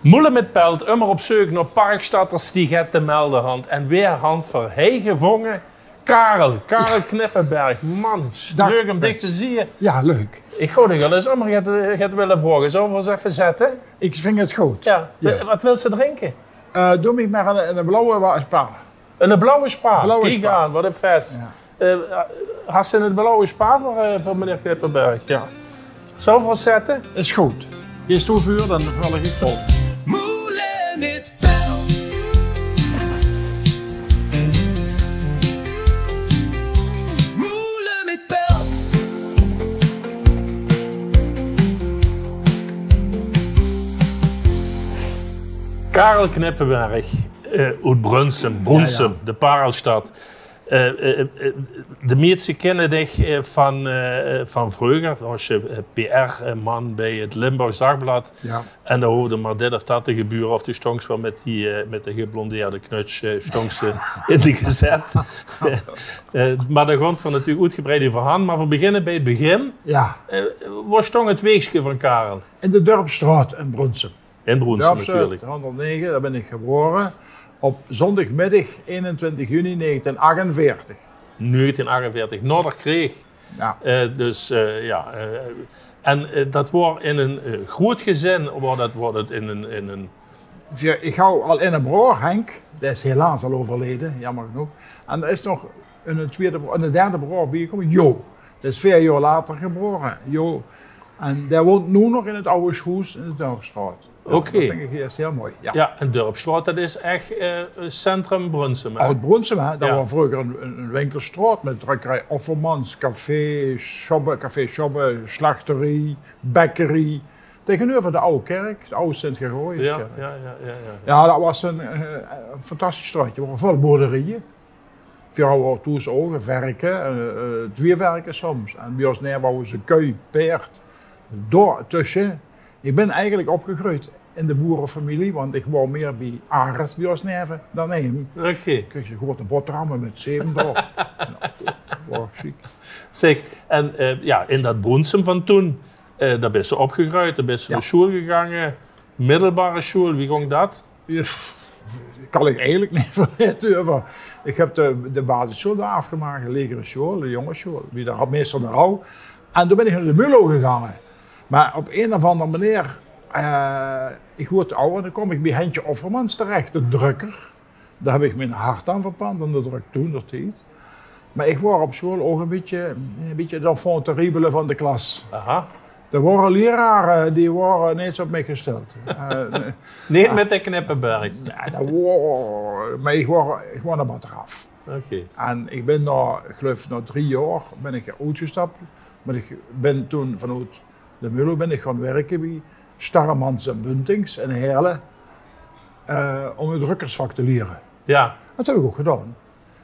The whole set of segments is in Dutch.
Moelen met pelt, immer op zoek naar parkstatters die het te melden hand. En weer hand voor hij gevangen. Karel Knippenberg. Man, leuk om dich te zien. Ja, leuk. Ik hoor je wel eens om het willen vragen. Zullen we eens even zetten? Ik vind het goed. Ja. Wat wil ze drinken? Doe me maar een blauwe spa. Een blauwe spa. Blauwe Kijk spa. aan, wat een fest. Ja. Had ze een blauwe spa voor meneer Knippenberg? Ja. Zullen we eens zetten? Is goed. Eerst hoeveel, dan val ik vol. Moelen met pelt. Moelen met pelt. Karel Knippenberg uit Brunsum, Ja. de parelstad. De meesten kennen dich van vroeger. Was je PR-man bij het Limburgs Dagblad. Ja. En dan hoefde maar dit of dat te gebeuren. Of de stonks wel met de geblondeerde knuts stonks in die gezet. Maar daar gaan we natuurlijk uitgebreid over aan. Maar we beginnen bij het begin. Ja. Waar stond het weegje van Karel? In de Dorpstraat in Brunsum. In Brunsum natuurlijk. 109, daar ben ik geboren. Op zondagmiddag 21 juni 1948. 1948, Noorderkreeg. Ja. Dat was in een groot gezin, wordt het in een... Ik hou al in een broer, Henk. Die is helaas al overleden, jammer genoeg. En er is nog een derde broer bijgekomen, Jo. Dat is 4 jaar later geboren, Jo. En die woont nu nog in het oude huis in de Dorpstraat. Ja, Oké. Dat vind ik eerst heel mooi. Ja. Ja, en Dorpsstraat, dat is echt centrum Brunsum. Hè? Oud Brunsum, hè? Dat Ja. was vroeger een winkelstraat met drukkerij Offermans, café, shopper, slachterie, bekkerie. Tegenover de oude kerk, de oude Sint-Geroiuskerk. Ja. Ja, dat was een fantastisch straatje. Er waren veel boerderijen. Vrouwen toen ogen, werken, 2 werken soms. En bij ons neer wouden ze kui, peert, door tussen. Ik ben eigenlijk opgegroeid in de boerenfamilie, want ik wou meer bij Ares bij ons neven dan hem. Oké. Kreeg je grote boterhammen met zeven erop. Wow, chic. Zeg, en in dat Brunsum van toen, daar ben je opgegroeid, daar ben je naar school gegaan. Middelbare school, wie ging dat? Kan ik eigenlijk niet vergeten over. Ik heb de basisschool daar afgemaakt, de legere school, de jongensschool. Wie daar had meestal naar hou. En toen ben ik naar de MULO gegaan. Maar op een of andere manier, ik word ouder, dan kom ik bij Hentje Offermans terecht, de drukker. Daar heb ik mijn hart aan verpand, en dat druk toen dat tijd. Maar ik word op school ook een beetje de enfant terrible van de klas. Aha. Er waren leraren die waren niet op mij gesteld. Niet met de Knippenberg. Ja, maar ik word er wat eraf. Oké. En ik ben ik geloof na 3 jaar ben ik uitgestapt. Maar ik ben toen vanuit de MULO ben ik gaan werken bij Starremans en Buntings in Heerlen. Om het drukkersvak te leren. Ja. Dat heb ik ook gedaan.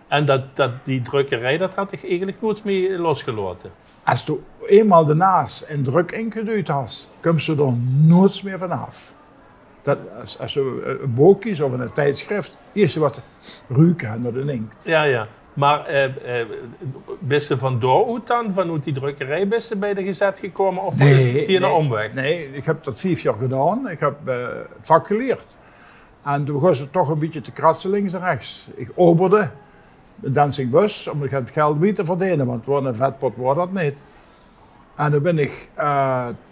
En die drukkerij, dat had ik eigenlijk nooit meer losgelaten. Als je eenmaal de naas en druk ingeduwd had, kom je er nooit meer vanaf. Als je een boek kiest of een tijdschrift, eerst wat ruiken naar de inkt. Ja. Maar ben je van daaruit dan, vanuit die drukkerij, ben je bij de gezet gekomen of via een omweg? Nee, ik heb dat 5 jaar gedaan. Ik heb het vak geleerd. En toen begon ze toch een beetje te kratsen links en rechts. Ik operde de dancing-bus om het geld mee te verdienen, want een vetpot was dat niet. En toen ben ik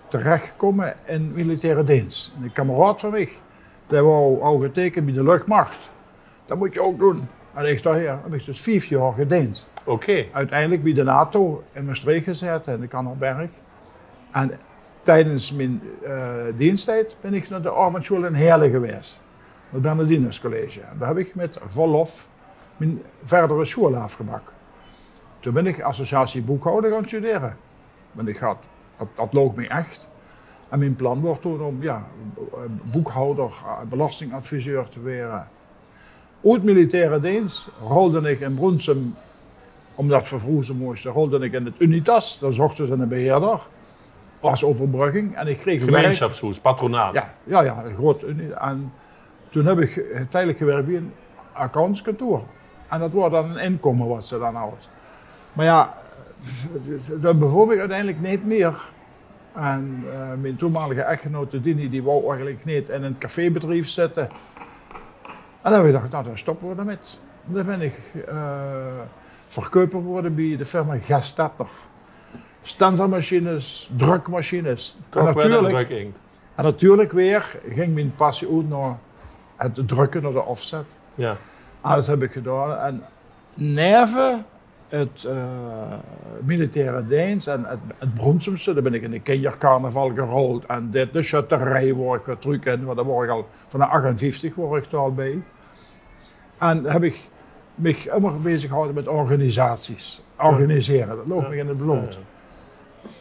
terechtgekomen in militaire dienst. Een kameraad van mij, die wou al getekend bij de luchtmacht. Dat moet je ook doen. En ik dacht, heb ik dus 5 jaar gediend. Oké. Uiteindelijk bij de NATO in Maastricht gezet, in de Kannerberg. En tijdens mijn diensttijd ben ik naar de avondschool in Heerlen geweest. Het Bernardinus College. En daar heb ik met verlof mijn verdere school afgemaakt. Toen ben ik associatie boekhouder gaan studeren. Want dat loog me echt. En mijn plan wordt toen om boekhouder, belastingadviseur te worden. Uit militaire dienst rolde ik in Brunsum, omdat het vervroegen moest, rolde ik in het Unitas. Daar zochten ze een beheerder als overbrugging. En ik kreeg Gemeenschapshuis, patronaat. Ja, een groot Unitas. En toen heb ik tijdelijk gewerkt bij een accountskantoor. En dat wordt dan een inkomen wat ze dan hadden. Maar ja, dat bevoor ik uiteindelijk niet meer. En mijn toenmalige echtgenote Dini, die wou eigenlijk niet in een cafébedrijf zitten. En dan heb ik gedacht, nou dan stoppen we daarmee. Dan ben ik verkoper geworden bij de firma Gestetter. Stencilmachines, drukmachines. Toch wel een druk inkt. En natuurlijk weer ging mijn passie uit naar het drukken, naar de offset. Ja. En dat heb ik gedaan. En neven het militaire dienst en het Bronsumse, daar ben ik in de kindercarnaval gerold. En de schutterij word ik weer terug in, want daar word ik al van de 58 word ik er al bij. En heb ik mich immer bezig gehouden met organisaties. Organiseren, dat loopt me in het bloed.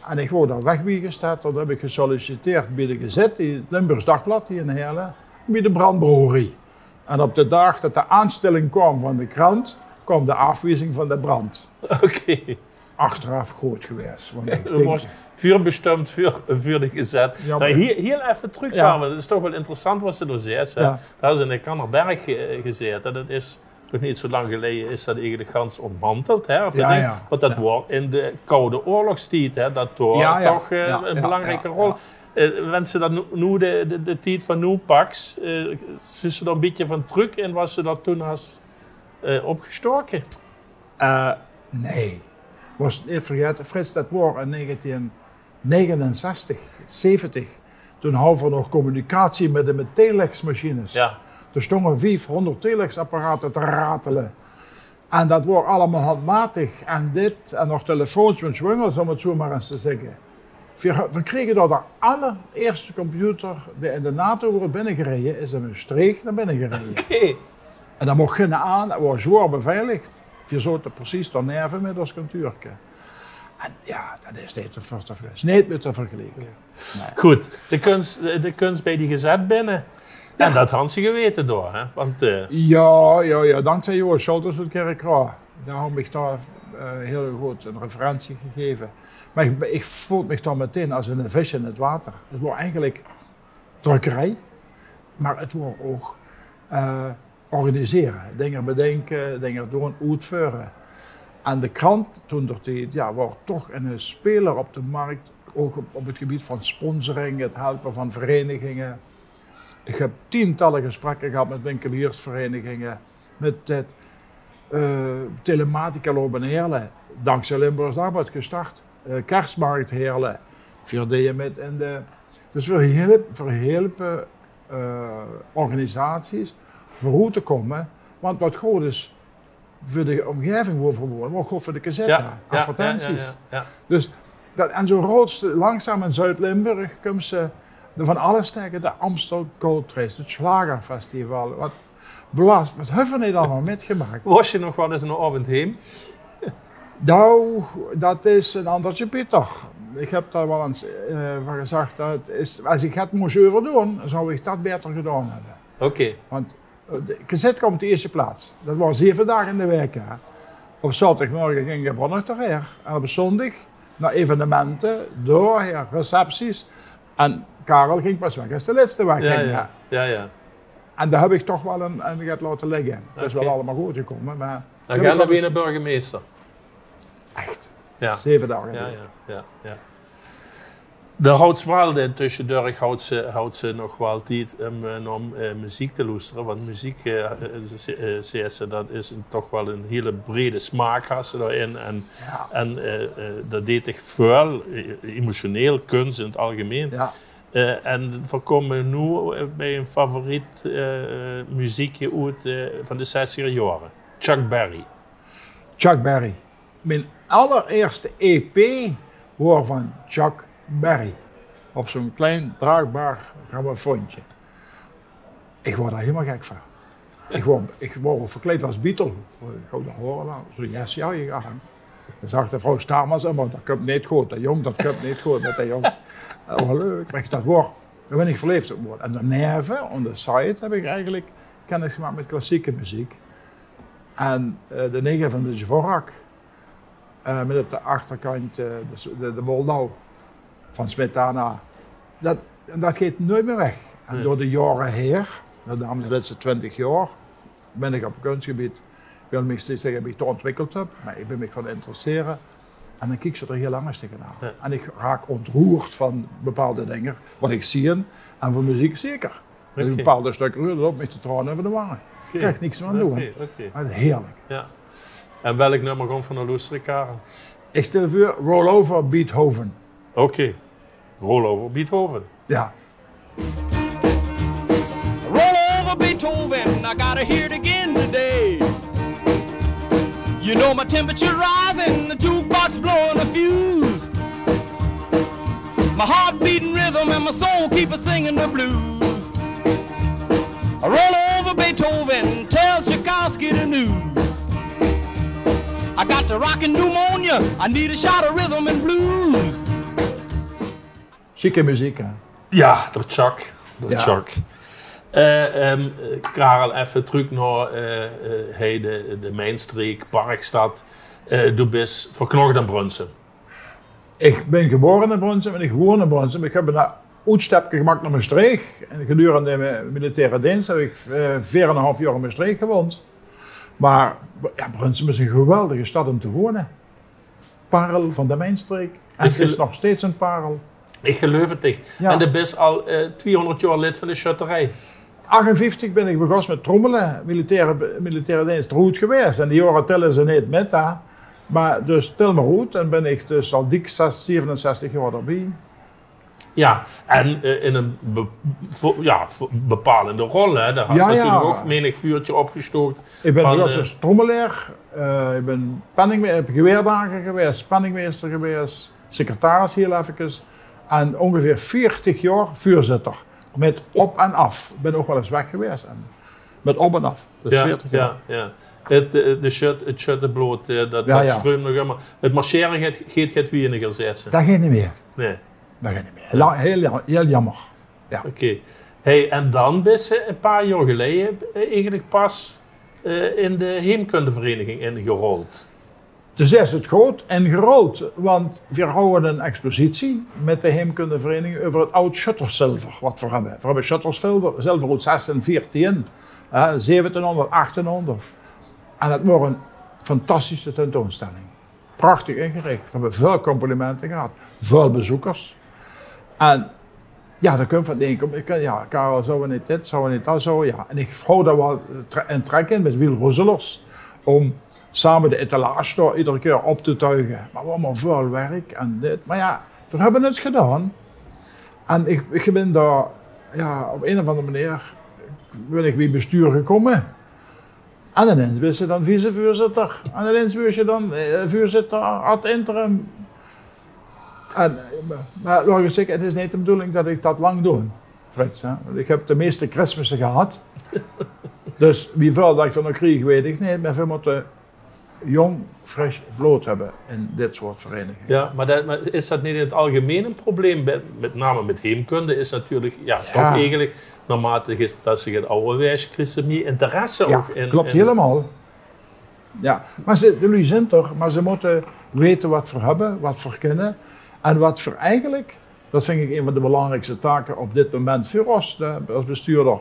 En ik word daar wegbijgesteld, dat heb ik gesolliciteerd bij de Gezet, het Limburgs Dagblad hier in Heerlen, bij de brandbrouwerie. En op de dag dat de aanstelling kwam van de krant, kwam de afwijzing van de brand. Oké. Achteraf groot geweest. Want ik Dat denk, was vuurbestemd voor de Gezet. Ja, Nou, maar- hier even terugkomen, dat is toch wel interessant wat ze er zegt. Hè? Ja. Daar is in de Kannerberg gezeten. Dat is nog niet zo lang geleden is dat eigenlijk gans ontmanteld. Hè? Of dat Ja, ding. ja. Want dat wordt in de Koude Oorlogstijd, hè? Dat toch, Ja, ja. toch Ja, een ja, belangrijke ja, rol. ja. Wanneer ze dat nu de tijd van nu pakt, is ze er een beetje van terug en was ze dat toen als opgestoken? nee. Was niet vergeten, Frits, dat was in 1969, 70. Toen hadden we nog communicatie met de telexmachines. Ja. Er stonden 500 telexapparaten te ratelen. En dat was allemaal handmatig. En dit, en nog telefoons met zwengels, om het zo maar eens te zeggen. We kregen door de allereerste computer die in de NATO wordt binnengereden, is in een streek naar binnen gereden. Oké. En dan mocht je aan, dat was zwaar beveiligd. Je zaten precies ter nerven met ons kantuurtje. En ja, dat is niet te vergelijken. Niet meer te vergelijken. Nee. Goed, de kunst bij die Gezet binnen. En dat had ze geweten door, hè? Want Ja, dankzij Johan Scholters uit Kerkrade. Daar heb ik daar heel goed een referentie gegeven. Maar ik voelde me dan meteen als een vis in het water. Het was eigenlijk drukkerij, maar het was ook organiseren. Dingen bedenken, dingen doen, uitvoeren. En de krant toen dat tijd, ja, was toch een speler op de markt, ook op het gebied van sponsoring, het helpen van verenigingen. Ik heb tientallen gesprekken gehad met winkeliersverenigingen, met het Telematica lopen in Heerlen, dankzij Limburgs Dagblad gestart. Kerstmarkt Heerlen, 4D met in de... Dus we helpen organisaties voor te komen, want wat goed is voor de omgeving waar we wonen, maar goed voor de Gezet, advertenties. Ja. Dus dat, en zo rood langzaam in Zuid-Limburg komen ze van alles tegen, de Amstel Gold Race, het Schlagerfestival. Wat hebben we niet allemaal metgemaakt? Was je nog wel eens een avond heen? Nou, dat is een andertje Pieter. Ik heb daar wel eens van gezegd, dat is, als ik het moest overdoen, zou ik dat beter gedaan hebben. Oké. Want de Gezet komt op de eerste plaats. Dat was 7 dagen in de week. Hè. Op zaterdagmorgen ging je van her. En op zondag naar evenementen, doorheen, recepties. En Karel ging pas weg als de laatste weg ging. Ja. En daar heb ik toch wel een get laten liggen. Het is Oké. wel allemaal goed gekomen. Maar Dan gaan we weer naar burgemeester. echt, Ja. 7 dagen. Ja. De Houtswalde tussendoor houdt ze nog wel tijd om muziek te luisteren. Want muziek, zegt ze, dat is toch wel een hele brede smaak had ze daarin. En dat deed ik veel, emotioneel, kunst in het algemeen. Ja. En we komen nu bij een favoriet muziekje uit van de 60er jaren. Chuck Berry. Chuck Berry. Mijn allereerste EP was van Chuck Berry. Op zo'n klein draagbaar grammofoontje. Ik word daar helemaal gek van. Ik word verkleed als Beatle. Ik wou dat horen. Zo yes, ja, je gaat. Dan zag de vrouw Stamers immer, dat komt niet goed. Dat jong, dat komt niet goed met dat jong. Dat was leuk. Maar dat woord, daar ben ik verleefd op woord. En daarna, op de site, heb ik eigenlijk kennis gemaakt met klassieke muziek. En de negen van de Dvorak. Met op de achterkant de Moldau van Smetana. Dat gaat nooit meer weg. En door de jaren heen, de laatste 20 jaar, ben ik op het kunstgebied, ik wil me steeds zeggen dat ik het ontwikkeld heb, maar ik ben me gaan interesseren En dan kijk ze er heel anders tegenaan. Ja. En ik raak ontroerd van bepaalde dingen, wat ik zie. En van muziek zeker. Dus Oké. bepaalde stukken ruurde op met de tranen over de wangen. Daar kan ik niks meer aan doen. Oké. Maar heerlijk. Ja. En welk nummer komt van de luisteren, Karel? Ik stel voor Roll Over Beethoven. Oké. Roll over Beethoven. Ja. Roll over Beethoven, I gotta hear it again today. You know my temperature rising, the jukebox blowing a fuse. My heart beating rhythm and my soul keep a singing the blues. I roll over Beethoven, tell Tchaikovsky the news. I got the rockin' pneumonia, I need a shot of rhythm and blues. Chique muziek, hè? Ja, door Chuck. Ja. Chuck. Karel, even terug naar de Mijnstreek, Parkstad. Du bent verknocht in Brunsum. Ik ben geboren in Brunsum en ik woon in Brunsum. Ik heb een uitstapje gemaakt naar Maastricht. En gedurende mijn militaire dienst heb ik 4,5 jaar in Maastricht gewoond. Maar ja, Brunsum is een geweldige stad om te wonen. Parel van de Mijnstreek. En het is nog steeds een parel. Ik geloof het echt. Ja. En je bent al 200 jaar lid van de schutterij. 58 ben ik begonnen met trommelen. Militaire dienst rood geweest. En die jaren tellen ze niet met daar. Maar dus tel me rood. En ben ik dus al dik 67 jaar erbij. Ja, en in een bepalende rol. Hè. Daar had Ja, je natuurlijk ja. ook menig vuurtje opgestookt. Ik ben Van, begonnen als trommelaar. Ik ben heb geweerdager geweest, penningmeester geweest, secretaris heel even. En ongeveer 40 jaar vuurzitter. Met op en af. Ik ben ook wel eens weg geweest. En met op en af. Dus 40 jaar. ja. Het shirt bloot, dat Ja. stroomt nog helemaal. Het marcheren gaat het weniger zetten. Dat gaat niet meer. Nee, Dat gaat niet meer. Heel jammer. oké. Hey, en dan ben je een paar jaar geleden eigenlijk pas in de heemkundevereniging ingerold. Dus is het groot en groot, want we houden een expositie met de heemkundevereniging over het oud shuttersilver wat we hebben. We hebben shuttersilver uit 1614, 1700, 1800. En het wordt een fantastische tentoonstelling. Prachtig ingericht. We hebben veel complimenten gehad, veel bezoekers. En ja, daar kun je van denken, ja, Karel, zou we niet dit, zou we niet dat, zo, ja. En ik hou daar wel een trek in met Wiel Roeselers, om samen de etalage door iedere keer op te tuigen. Maar allemaal veel werk en dit. Maar ja, we hebben het gedaan. En ik ben daar, ja, op een of andere manier, ben ik bij bestuur gekomen. En ineens was je dan vicevoorzitter. En ineens was je dan voorzitter ad interim. En, maar logisch, het is niet de bedoeling dat ik dat lang doe, Frits. Hè? Want ik heb de meeste Christmassen gehad. Dus wie veel dat ik er nog kreeg, weet ik niet. Maar we moeten jong, fris bloed hebben in dit soort verenigingen. Ja, maar is dat niet in het algemeen een probleem? Met name met heemkunde is natuurlijk, toch eigenlijk, naarmate dat zich het oude wijs krijgt, meer interesse Ja, ook in. klopt helemaal. Ja, maar jullie zijn er, maar ze moeten weten wat we hebben, wat we kennen. En wat voor eigenlijk, dat vind ik een van de belangrijkste taken op dit moment voor ons als bestuurder,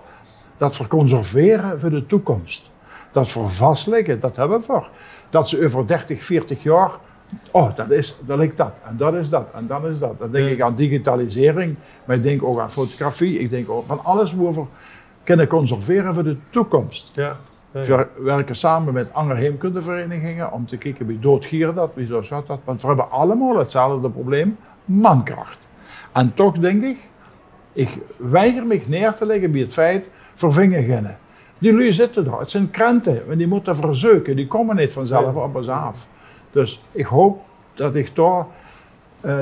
dat we conserveren voor de toekomst. Dat we vastleggen, dat hebben we voor. Dat ze over 30, 40 jaar, dat ligt dat en dat is dat en dat is dat. Dan denk ik aan digitalisering, maar ik denk ook aan fotografie. Ik denk ook van alles waar we kunnen conserveren voor de toekomst. Ja. We werken samen met andere heemkundeverenigingen om te kijken wie doodgieren dat, wie zo zat dat. Want we hebben allemaal hetzelfde probleem, mankracht. En toch denk ik weiger me neer te leggen bij het feit, vervingen. Die lui zitten daar, het zijn krenten, en die moeten verzeuken, die komen niet vanzelf op ons af. Dus ik hoop dat ik daar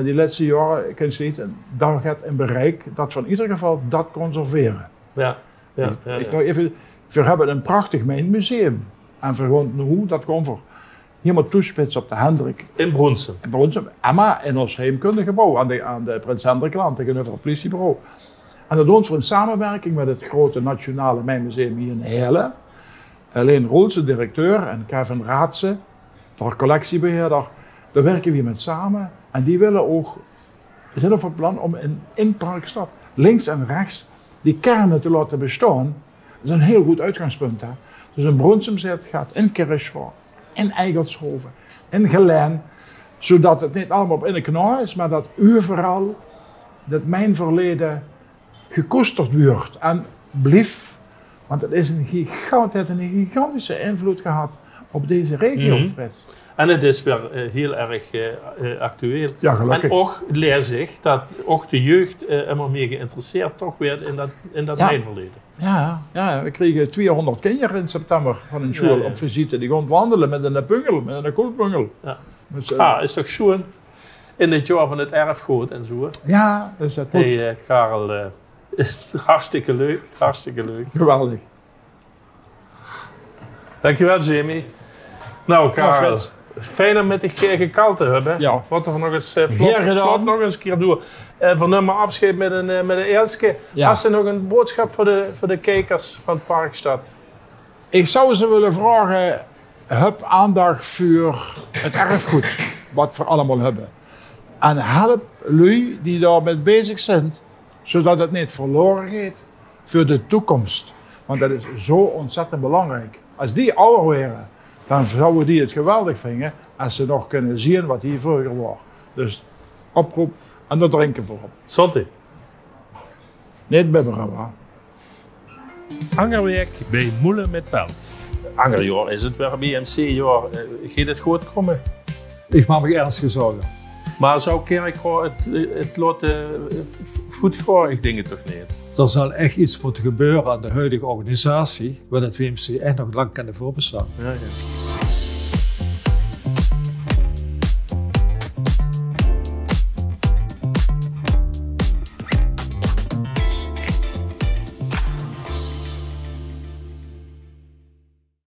die laatste jaren, ik kan het niet, daar gaat een bereik dat we in ieder geval dat conserveren. Ja. Ik nog even, we hebben een prachtig mijnmuseum. En we gewoon hoe dat komt voor helemaal toespitsen op de Hendrik. In Brunsum. In Brunsum, maar in ons heemkundegebouw aan de Prins Hendriklaan tegenover het politiebureau. En dat doen we in samenwerking met het grote nationale mijnmuseum hier in Heerlen. Alleen Roels, de directeur, en Kevin Raadse, de collectiebeheerder, daar werken we met samen. En die willen ook, we zijn op het plan om in Parkstad links en rechts die kernen te laten bestaan. Dat is een heel goed uitgangspunt. Hè? Dus in Brunsum gaat, in Kirchhoff, in Eigelshoven, in Geleen. Zodat het niet allemaal op in de knor is, maar dat overal dat mijn verleden gekoesterd wordt en blijft. Want het heeft een gigantische invloed gehad op deze regio, Frits. En het is weer heel erg actueel. Ja, gelukkig. En ook lees ik dat ook de jeugd immer meer geïnteresseerd toch weer in dat mijnverleden. Ja, we kregen 200 kinderen in september van een school op visite. Die gewoon wandelen met een pungel, met een koelpungel. Ja. Is toch schoon in het jaar van het erfgoed en zo. Ja, dus dat moet. Hey, Karel, hartstikke leuk. Geweldig. Dankjewel, Jamie. Nou, Karel, fijn om met dich gekald te hebben. Ja. Wat we nog eens vlot nog eens een keer doen. Van nummer afscheid met een Elske. Ja. Als er nog een boodschap voor de kijkers van het Parkstad. Ik zou ze willen vragen, heb aandacht voor het erfgoed, wat we allemaal hebben. En help lui die daarmee bezig zijn, zodat het niet verloren gaat voor de toekomst. Want dat is zo ontzettend belangrijk. Als die ouder waren, dan zouden die het geweldig vinden als ze nog kunnen zien wat hier vroeger was. Dus oproep en er drinken voor op. Zonte. Niet bibberen, hoor. Angerwerk bij Moelen met Pelt. Angerjaar is het weer BMC-jaar. Gaat het goed komen? Ik maak me ernstig zorgen. Maar zou Kerk het laten goed gaan? Ik denk het toch niet. Er zal echt iets moeten gebeuren aan de huidige organisatie, waar het WMC echt nog lang kan voorbestaan. Ja.